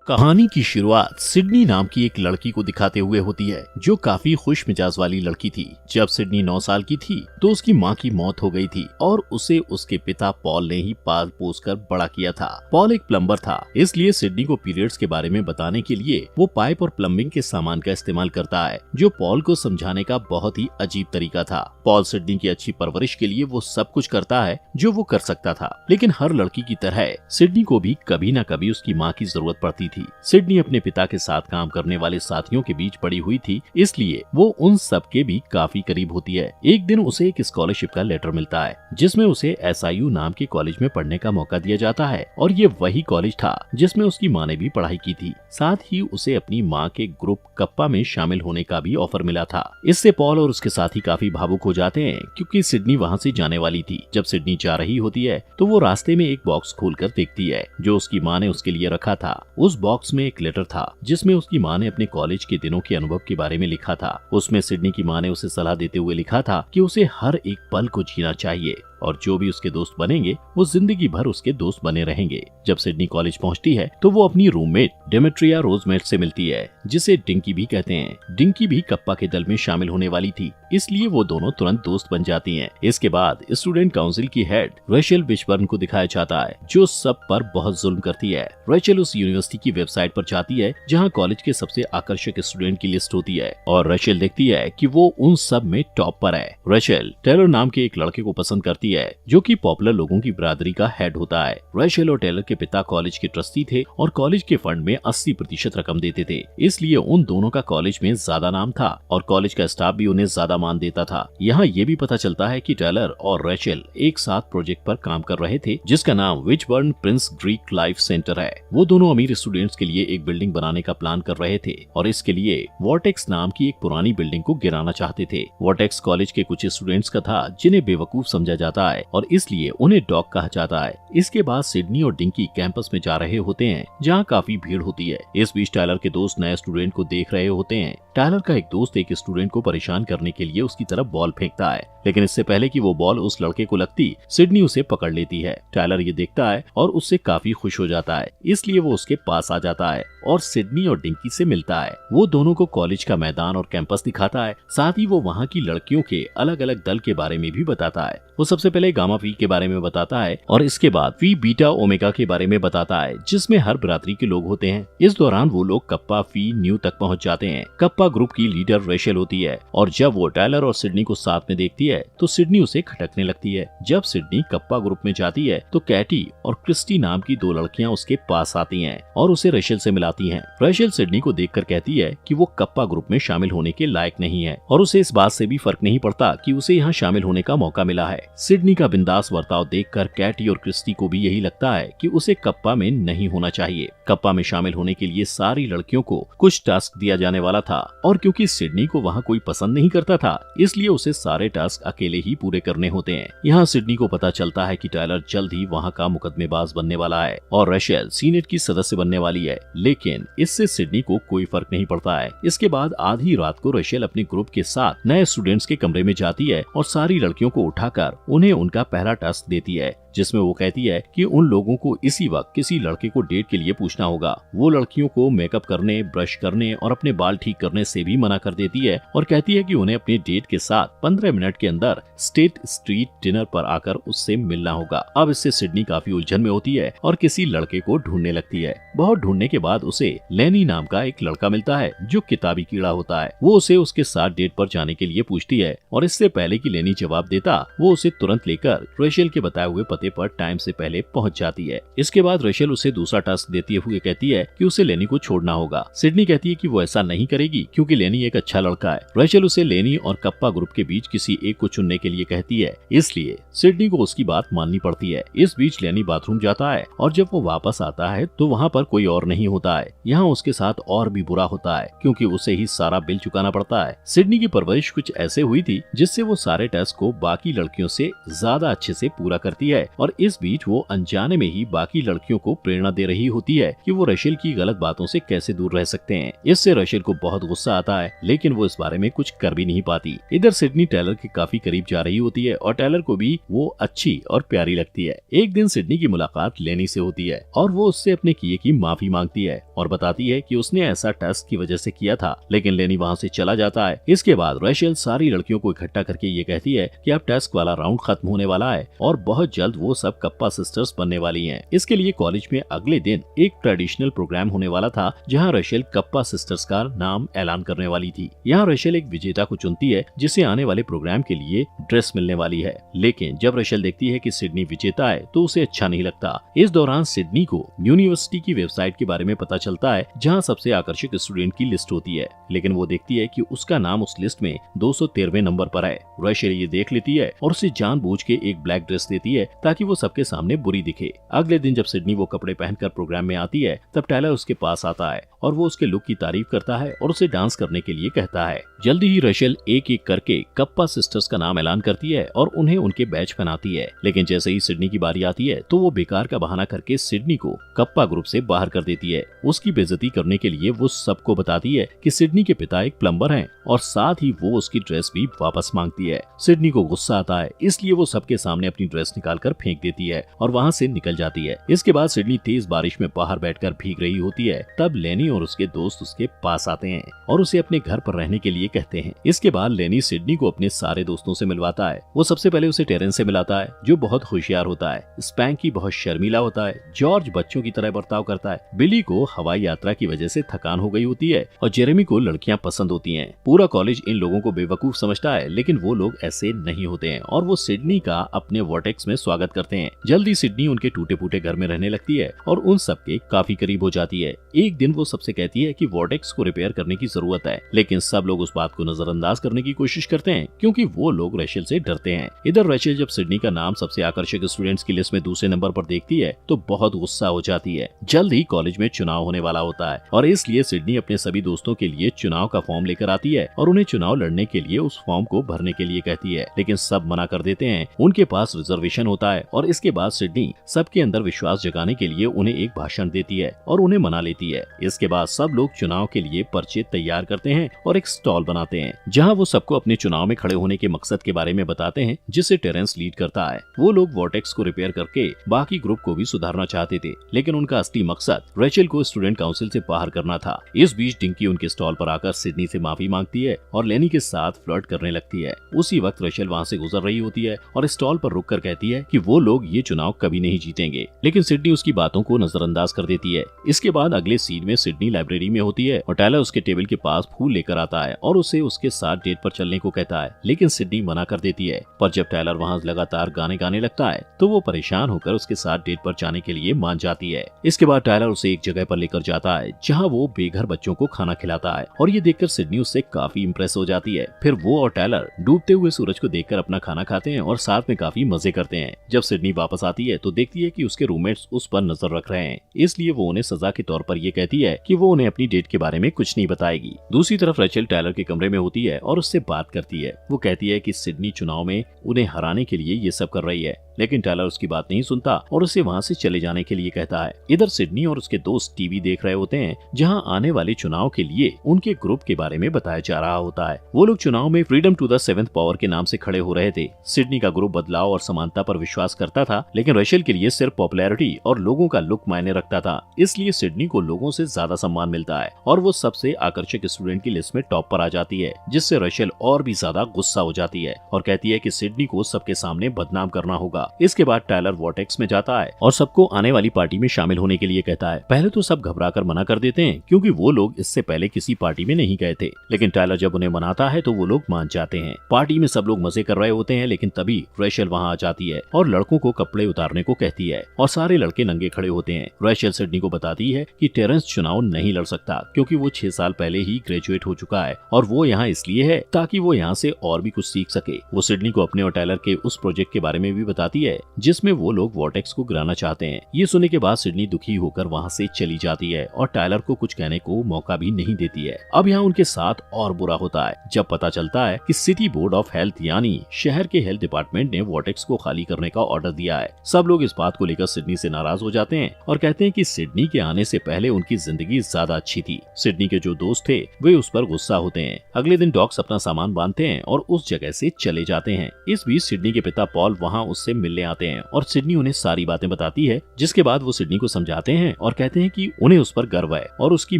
कहानी की शुरुआत सिडनी नाम की एक लड़की को दिखाते हुए होती है, जो काफी खुश मिजाज वाली लड़की थी। जब सिडनी 9 साल की थी तो उसकी माँ की मौत हो गई थी और उसे उसके पिता पॉल ने ही पाल पोस कर बड़ा किया था। पॉल एक प्लम्बर था, इसलिए सिडनी को पीरियड्स के बारे में बताने के लिए वो पाइप और प्लम्बिंग के सामान का इस्तेमाल करता है, जो पॉल को समझाने का बहुत ही अजीब तरीका था। पॉल सिडनी की अच्छी परवरिश के लिए वो सब कुछ करता है जो वो कर सकता था, लेकिन हर लड़की की तरह सिडनी को भी कभी न कभी उसकी माँ की जरूरत पड़ती थी। सिडनी अपने पिता के साथ काम करने वाले साथियों के बीच पड़ी हुई थी, इसलिए वो उन सब के भी काफी करीब होती है। एक दिन उसे एक स्कॉलरशिप का लेटर मिलता है, जिसमें उसे SIU नाम के कॉलेज में पढ़ने का मौका दिया जाता है, और ये वही कॉलेज था जिसमें उसकी माँ ने भी पढ़ाई की थी। साथ ही उसे अपनी माँ के ग्रुप कप्पा में शामिल होने का भी ऑफर मिला था। इससे पॉल और उसके साथी काफी भावुक हो जाते हैं, क्योंकि सिडनी वहाँ से जाने वाली थी। जब सिडनी जा रही होती है तो वो रास्ते में एक बॉक्स खोलकर देखती है, जो उसकी माँ ने उसके लिए रखा था। उस बॉक्स में एक लेटर था, जिसमें उसकी माँ ने अपने कॉलेज के दिनों के अनुभव के बारे में लिखा था। उसमें सिडनी की माँ ने उसे सलाह देते हुए लिखा था कि उसे हर एक पल को जीना चाहिए, और जो भी उसके दोस्त बनेंगे वो जिंदगी भर उसके दोस्त बने रहेंगे। जब सिडनी कॉलेज पहुंचती है तो वो अपनी रूममेट डेमेट्रिया रोजमेट से मिलती है, जिसे डिंकी भी कहते हैं। डिंकी भी कप्पा के दल में शामिल होने वाली थी, इसलिए वो दोनों तुरंत दोस्त बन जाती हैं। इसके बाद स्टूडेंट काउंसिल की हेड रेचल विशबर्न को दिखाया जाता है, जो सब पर बहुत जुल्म करती है। रेचल उस यूनिवर्सिटी की वेबसाइट पर जाती है जहाँ कॉलेज के सबसे आकर्षक स्टूडेंट की लिस्ट होती है, और रेचल देखती है कि वो उन सब में टॉप पर है। रेचल टेलर नाम के एक लड़के को पसंद करती है, जो कि पॉपुलर लोगों की बिरादरी का हेड होता है। रेचल और टेलर के पिता कॉलेज के ट्रस्टी थे और कॉलेज के फंड में 80% रकम देते थे, इसलिए उन दोनों का कॉलेज में ज्यादा नाम था और कॉलेज का स्टाफ भी उन्हें ज्यादा मान देता था। यहाँ ये भी पता चलता है कि टेलर और रेचल एक साथ प्रोजेक्ट पर काम कर रहे थे, जिसका नाम विशबर्न प्रिंस ग्रीक लाइफ सेंटर है। वो दोनों अमीर स्टूडेंट्स के लिए एक बिल्डिंग बनाने का प्लान कर रहे थे, और इसके लिए वॉर्टेक्स नाम की एक पुरानी बिल्डिंग को गिराना चाहते थे। वॉर्टेक्स कॉलेज के कुछ स्टूडेंट्स का था जिन्हें बेवकूफ समझा जाता है, और इसलिए उन्हें डॉग कहा जाता है। इसके बाद सिडनी और डिंकी कैंपस में जा रहे होते हैं, जहाँ काफी भीड़ होती है। इस बीच टायलर के दोस्त नए स्टूडेंट को देख रहे होते हैं। टायलर का एक दोस्त एक स्टूडेंट को परेशान करने के लिए उसकी तरफ बॉल फेंकता है, लेकिन इससे पहले कि वो बॉल उस लड़के को लगती, सिडनी उसे पकड़ लेती है। टायलर ये देखता है और उससे काफी खुश हो जाता है, इसलिए वो उसके पास आ जाता है और सिडनी और डिंकी से मिलता है। वो दोनों को कॉलेज का मैदान और कैंपस दिखाता है, साथ ही वो वहाँ की लड़कियों के अलग अलग दल के बारे में भी बताता है। वो सबसे पहले गामा फी के बारे में बताता है, और इसके बाद फी बीटा ओमेगा के बारे में बताता है, जिसमें हर बिरादरी के लोग होते हैं। इस दौरान वो लोग कप्पा फी न्यू तक पहुँच जाते हैं। कप्पा ग्रुप की लीडर रेचल होती है, और जब वो टायलर और सिडनी को साथ में देखती है तो सिडनी उसे खटकने लगती है। जब सिडनी कप्पा ग्रुप में जाती है तो कैटी और क्रिस्टी नाम की 2 लड़कियां उसके पास आती हैं और उसे रेचल से मिलाती हैं। रेचल सिडनी को देखकर कहती है कि वो कप्पा ग्रुप में शामिल होने के लायक नहीं है, और उसे इस बात से भी फर्क नहीं पड़ता कि उसे यहाँ शामिल होने का मौका मिला है। सिडनी का बिंदास बर्ताव देखकर कैटी और क्रिस्टी को भी यही लगता है कि उसे कप्पा में नहीं होना चाहिए। कप्पा में शामिल होने के लिए सारी लड़कियों को कुछ टास्क दिया जाने वाला था, और क्योंकि सिडनी को वहाँ कोई पसंद नहीं करता था, इसलिए उसे सारे टास्क अकेले ही पूरे करने होते हैं। यहाँ सिडनी को पता चलता है कि टायलर जल्द ही वहाँ का मुकदमेबाज बनने वाला है और रेचल सीनेट की सदस्य बनने वाली है, लेकिन इससे सिडनी को कोई फर्क नहीं पड़ता है। इसके बाद आधी रात को रेचल अपने ग्रुप के साथ नए स्टूडेंट्स के कमरे में जाती है और सारी लड़कियों को उठाकर उन्हें उनका पहला टास्क देती है, जिसमें वो कहती है कि उन लोगों को इसी वक्त किसी लड़के को डेट के लिए पूछना होगा। वो लड़कियों को मेकअप करने, ब्रश करने और अपने बाल ठीक करने से भी मना कर देती है, और कहती है कि उन्हें अपने डेट के साथ 15 मिनट के अंदर स्टेट स्ट्रीट डिनर पर आकर उससे मिलना होगा। अब इससे सिडनी काफी उलझन में होती है और किसी लड़के को ढूंढने लगती है। बहुत ढूंढने के बाद उसे लेनी नाम का एक लड़का मिलता है, जो किताबी कीड़ा होता है। वो उसे उसके साथ डेट पर जाने के लिए पूछती है, और इससे पहले कि लेनी जवाब देता, वो उसे तुरंत लेकर रेचल के बताए हुए पते पर टाइम से पहले पहुंच जाती है। इसके बाद रेचल उसे दूसरा टास्क देती हुए कहती है कि उसे लेनी को छोड़ना होगा। सिडनी कहती है कि वो ऐसा नहीं करेगी, क्योंकि लेनी एक अच्छा लड़का है। रेचल उसे लेनी और कप्पा ग्रुप के बीच किसी एक को चुनने के लिए कहती है, इसलिए सिडनी को उसकी बात माननी पड़ती है। इस बीच लेनी बाथरूम जाता है, और जब वो वापस आता है तो वहाँ पर कोई और नहीं होता है। यहाँ उसके साथ और भी बुरा होता है, क्योंकि उसे ही सारा बिल चुकाना पड़ता है। सिडनी की परवरिश कुछ ऐसे हुई थी जिससे वो सारे टेस्ट को बाकी लड़कियों से ज्यादा अच्छे से पूरा करती है, और इस बीच वो अनजाने में ही बाकी लड़कियों को प्रेरणा दे रही होती है कि वो रेशेल की गलत बातों से कैसे दूर रह सकते हैं। इससे रेशेल को बहुत गुस्सा आता है, लेकिन वो इस बारे में कुछ कर भी नहीं पाती। इधर सिडनी टेलर के काफी करीब जा रही होती है और टेलर को भी वो अच्छी और प्यारी लगती है। एक दिन सिडनी की मुलाकात लेनी से होती है और वो उससे अपने किए की माफी मांगती है और बताती है कि उसने ऐसा टेस्ट की वजह से किया था, लेकिन लेनी वहाँ से चला जाता है। इसके बाद रेशेल सारी लड़कियों को इकट्ठा करके ये कहती है कि अब टेस्ट वाला राउंड खत्म होने वाला है और बहुत जल्द वो सब कप्पा सिस्टर्स बनने वाली हैं। इसके लिए कॉलेज में अगले दिन एक ट्रेडिशनल प्रोग्राम होने वाला था, जहाँ रेशेल कप्पा सिस्टर्स का नाम ऐलान करने वाली थी। यहाँ रेशेल एक विजेता को चुनती है जिसे आने वाले प्रोग्राम के लिए ड्रेस मिलने वाली है, लेकिन जब रेशेल देखती है कि सिडनी विजेता है तो उसे अच्छा नहीं लगता। इस दौरान सिडनी को यूनिवर्सिटी की वेबसाइट के बारे में पता चलता है, जहाँ सबसे आकर्षक स्टूडेंट की लिस्ट होती है, लेकिन वो देखती है कि उसका नाम उस लिस्ट में 213वें नंबर पर है। रेशेल ये देख लेती है और उसे जानबूझ के एक ब्लैक ड्रेस देती है ताकि वो सबके सामने बुरी दिखे। अगले दिन जब सिडनी वो कपड़े पहनकर प्रोग्राम में आती है, तब टेलर उसके पास आता है और वो उसके लुक की तारीफ करता है और उसे डांस करने के लिए कहता है। जल्दी ही रेशेल एक एक करके कप्पा सिस्टर्स का नाम ऐलान करती है और उन्हें उनके बैच पहनाती है, लेकिन जैसे ही सिडनी की बारी आती है तो वो बेकार का बहाना करके सिडनी को कप्पा ग्रुप से बाहर कर देती है। उसकी बेइज्जती करने के लिए वो सबको बताती है कि सिडनी के पिता एक प्लम्बर हैं और साथ ही वो उसकी ड्रेस भी वापस मांगती है। सिडनी को गुस्सा आता है, इसलिए वो सबके सामने अपनी ड्रेस निकालकर फेंक देती है और वहाँ से निकल जाती है। इसके बाद सिडनी तेज बारिश में बाहर बैठकर भीग रही होती है, तब लेनी और उसके दोस्त उसके पास आते हैं और उसे अपने घर पर रहने के लिए कहते हैं। इसके बाद लेनी सिडनी को अपने सारे दोस्तों से मिलवाता है। वो सबसे पहले उसे टेरेंस से मिलाता है, जो बहुत होशियार होता है। स्पैंकी बहुत शर्मीला होता है। जॉर्ज बच्चों की तरह बर्ताव करता है। बिली को हवाई यात्रा की वजह से थकान हो गई होती है और जेरेमी को लड़कियां पसंद होती हैं। पूरा कॉलेज इन लोगों को बेवकूफ समझता है, लेकिन वो लोग ऐसे नहीं होते हैं और वो सिडनी का अपने वॉर्टेक्स में स्वागत करते हैं। जल्दी सिडनी उनके टूटे फूटे घर में रहने लगती है और उन सबके काफी करीब हो जाती है। एक दिन वो सबसे कहती है कि वॉर्टेक्स को रिपेयर करने की जरूरत है, लेकिन सब लोग उस बात को नजरअंदाज करने की कोशिश करते हैं क्योंकि वो लोग रेशेल से डरते हैं। इधर रेशेल जब सिडनी का नाम सबसे आकर्षक स्टूडेंट्स की लिस्ट में दूसरे नंबर पर देखती है तो बहुत गुस्सा हो जाती है। जल्द ही कॉलेज में चुनाव होने वाला होता है और इसलिए सिडनी अपने सभी दोस्तों के लिए चुनाव का फॉर्म लेकर आती है और उन्हें चुनाव लड़ने के लिए उस फॉर्म को भरने के लिए कहती है, लेकिन सब मना कर देते हैं। उनके पास रिजर्वेशन होता है और इसके बाद सिडनी सबके अंदर विश्वास जगाने के लिए उन्हें एक भाषण देती है और उन्हें मना लेती है। इसके बाद सब लोग चुनाव के लिए पर्चे तैयार करते हैं और एक स्टॉल बनाते हैं, जहां वो सबको अपने चुनाव में खड़े होने के मकसद के बारे में बताते हैं, जिसे टेरेंस लीड करता है। वो लोग वॉर्टेक्स को रिपेयर करके बाकी ग्रुप को भी सुधारना चाहते थे, लेकिन उनका असली मकसद रेचेल को स्टूडेंट काउंसिल से बाहर करना था। इस बीच डिंकी उनके स्टॉल पर आकर सिडनी से माफी मांगती है और लेनी के साथ फ्लर्ट करने लगती है। उसी वक्त रेचेल वहाँ से गुजर रही होती है और स्टॉल पर रुककर कहती है कि वो लोग ये चुनाव कभी नहीं जीतेंगे, लेकिन सिडनी उसकी बातों को नजरअंदाज कर देती है। इसके बाद अगले सीन में सिडनी लाइब्रेरी में होती है और टायलर उसके टेबल के पास फूल लेकर आता है और उसे उसके साथ डेट पर चलने को कहता है, लेकिन सिडनी मना कर देती है। पर जब टायलर वहाँ लगातार गाने गाने लगता है तो वो परेशान होकर उसके साथ डेट पर जाने के लिए मान जाती है। इसके बाद टायलर उसे एक जगह पर लेकर जाता है जहाँ वो बेघर बच्चों को खाना खिलाता है और ये देखकर सिडनी उससे काफी इम्प्रेस हो जाती है। फिर वो और टायलर डूबते हुए सूरज को देखकर अपना खाना खाते हैं और साथ में काफी मजे करते हैं। जब सिडनी वापस आती है तो देखती है कि उसके रूममेट्स उस पर नजर रख रहे हैं, इसलिए वो उन्हें सजा के तौर पर ये कहती है कि वो उन्हें अपनी डेट के बारे में कुछ नहीं बताएगी। दूसरी तरफ रेचेल टायलर के कमरे में होती है और उससे बात करती है। वो कहती है कि सिडनी चुनाव में उन्हें हराने के लिए ये सब कर रही है, लेकिन टायलर उसकी बात नहीं सुनता और उसे वहाँ से चले जाने के लिए कहता है। इधर सिडनी और उसके दोस्त टीवी देख रहे होते हैं, जहाँ आने वाले चुनाव के लिए उनके ग्रुप के बारे में बताया जा रहा होता है। वो लोग चुनाव में freedom to the seventh power के नाम से खड़े हो रहे थे। सिडनी का ग्रुप बदलाव और समानता पर विश्वास करता था, लेकिन रेचेल के लिए सिर्फ पॉपुलैरिटी और लोगों का लुक मायने रखता था। इसलिए सिडनी को लोगों से ज्यादा सम्मान मिलता है और वो सबसे आकर्षक स्टूडेंट की लिस्ट में टॉप पर आ जाती है, जिससे रेचेल और भी ज्यादा गुस्सा हो जाती है और कहती है कि सिडनी को सबके सामने बदनाम करना होगा। इसके बाद टायलर वॉर्टेक्स में जाता है और सबको आने वाली पार्टी में शामिल होने के लिए कहता है। पहले तो सब घबराकर मना कर देते हैं क्योंकि वो लोग इससे पहले किसी पार्टी में नहीं गए थे, लेकिन टायलर जब उन्हें मनाता है तो वो लोग मान जाते हैं। पार्टी में सब लोग मजे कर रहे होते हैं, लेकिन तभी रेचेल वहाँ आ जाती है और लड़कों को कपड़े उतारने को कहती है और सारे लड़के नंगे खड़े होते हैं। रेचेल सिडनी को बताती है कि टेरेंस चुनाव नहीं लड़ सकता क्योंकि वो 6 साल पहले ही ग्रेजुएट हो चुका है और वो यहाँ इसलिए है ताकि वो यहाँ से और भी कुछ सीख सके। वो सिडनी को अपने और टायलर के उस प्रोजेक्ट के बारे में भी बताती आती है जिसमें वो लोग वॉर्टेक्स को गिराना चाहते हैं। ये सुनने के बाद सिडनी दुखी होकर वहाँ से चली जाती है और टायलर को कुछ कहने को मौका भी नहीं देती है। अब यहाँ उनके साथ और बुरा होता है जब पता चलता है कि सिटी बोर्ड ऑफ हेल्थ यानी शहर के हेल्थ डिपार्टमेंट ने वॉर्टेक्स को खाली करने का ऑर्डर दिया है। सब लोग इस बात को लेकर सिडनी से नाराज हो जाते हैं और कहते हैं कि सिडनी के आने से पहले उनकी जिंदगी ज्यादा अच्छी थी। सिडनी के जो दोस्त थे वे उस पर गुस्सा होते हैं। अगले दिन डॉक्स अपना सामान बांधते हैं और उस जगह से चले जाते हैं। इस बीच सिडनी के पिता पॉल वहाँ उससे मिलने आते हैं और सिडनी उन्हें सारी बातें बताती है, जिसके बाद वो सिडनी को समझाते हैं और कहते हैं कि उन्हें उस पर गर्व है और उसकी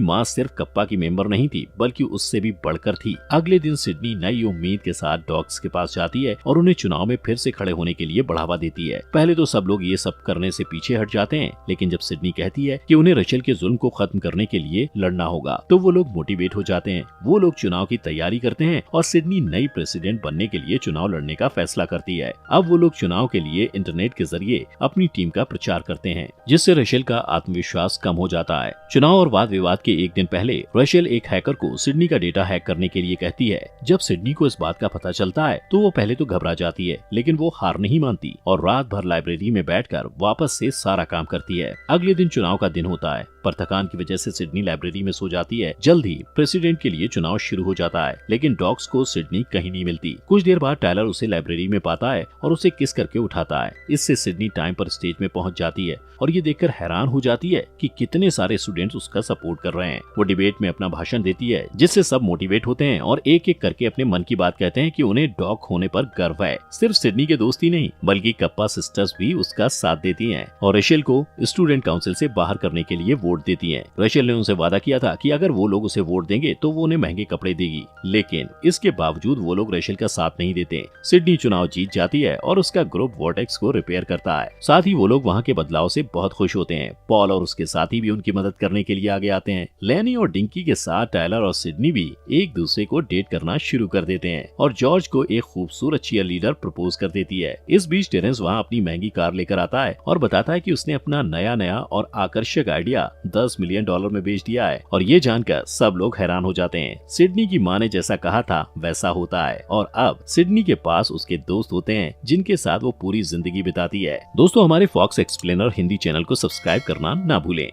माँ सिर्फ कप्पा की मेंबर नहीं थी बल्कि उससे भी बढ़कर थी। अगले दिन सिडनी नई उम्मीद के साथ डॉक्स के पास जाती है और उन्हें चुनाव में फिर से खड़े होने के लिए बढ़ावा देती है। पहले तो सब लोग ये सब करने से पीछे हट जाते हैं, लेकिन जब सिडनी कहती है कि उन्हें रचेल के जुल्म को खत्म करने के लिए लड़ना होगा तो वो लोग मोटिवेट हो जाते हैं। वो लोग चुनाव की तैयारी करते हैं और सिडनी नई प्रेसिडेंट बनने के लिए चुनाव लड़ने का फैसला करती है। अब वो लोग चुनाव के लिए इंटरनेट के जरिए अपनी टीम का प्रचार करते हैं, जिससे रचेल का आत्मविश्वास कम हो जाता है। चुनाव और वाद विवाद के एक दिन पहले रचेल एक हैकर को सिडनी का डेटा हैक करने के लिए कहती है। जब सिडनी को इस बात का पता चलता है तो वो पहले तो घबरा जाती है, लेकिन वो हार नहीं मानती और रात भर लाइब्रेरी में बैठकर वापस से सारा काम करती है। अगले दिन चुनाव का दिन होता है, पर थकान की वजह से सिडनी लाइब्रेरी में सो जाती है। जल्द ही प्रेसिडेंट के लिए चुनाव शुरू हो जाता है, लेकिन डॉक्स को सिडनी कहीं नहीं मिलती। कुछ देर बाद टायलर उसे लाइब्रेरी में पाता है और उसे किस करके उठाता है। इससे सिडनी टाइम पर स्टेज में पहुंच जाती है और ये देखकर हैरान हो जाती है कि कितने सारे स्टूडेंट्स उसका सपोर्ट कर रहे हैं। वो डिबेट में अपना भाषण देती है, जिससे सब मोटिवेट होते हैं और एक एक करके अपने मन की बात कहते हैं कि उन्हें डॉक होने पर गर्व है। सिर्फ सिडनी के दोस्त ही नहीं बल्कि कप्पा सिस्टर्स भी उसका साथ देती हैं और रचेल को स्टूडेंट काउंसिल से बाहर करने के लिए वोट देती हैं। रचेल ने उनसे वादा किया था कि अगर वो लोग उसे वोट देंगे तो वो उन्हें महंगे कपड़े देगी, लेकिन इसके बावजूद वो लोग रचेल का साथ नहीं देते। सिडनी चुनाव जीत जाती है और उसका ग्रुप वॉर्टेक्स को रिपेयर करता है। साथ ही वो लोग वहाँ के बदलाव से बहुत खुश होते हैं। पॉल और उसके साथी भी उनकी मदद करने के लिए आगे आते हैं। लेनी और डिंकी के साथ टायलर और सिडनी भी एक दूसरे को डेट करना शुरू कर देते हैं और जॉर्ज को एक खूबसूरत चीयर लीडर प्रपोज कर देती है। इस बीच टेरेंस वहाँ अपनी महंगी कार लेकर आता है और बताता है कि उसने अपना नया और आकर्षक आइडिया $10 मिलियन में बेच दिया है और ये जानकर सब लोग हैरान हो जाते हैं। सिडनी की माँ ने जैसा कहा था वैसा होता है और अब सिडनी के पास उसके दोस्त होते हैं जिनके साथ वो पूरी जिंदगी बिताती है। दोस्तों, हमारे फॉक्स एक्सप्लेनर हिंदी चैनल को सब्सक्राइब करना ना भूलें।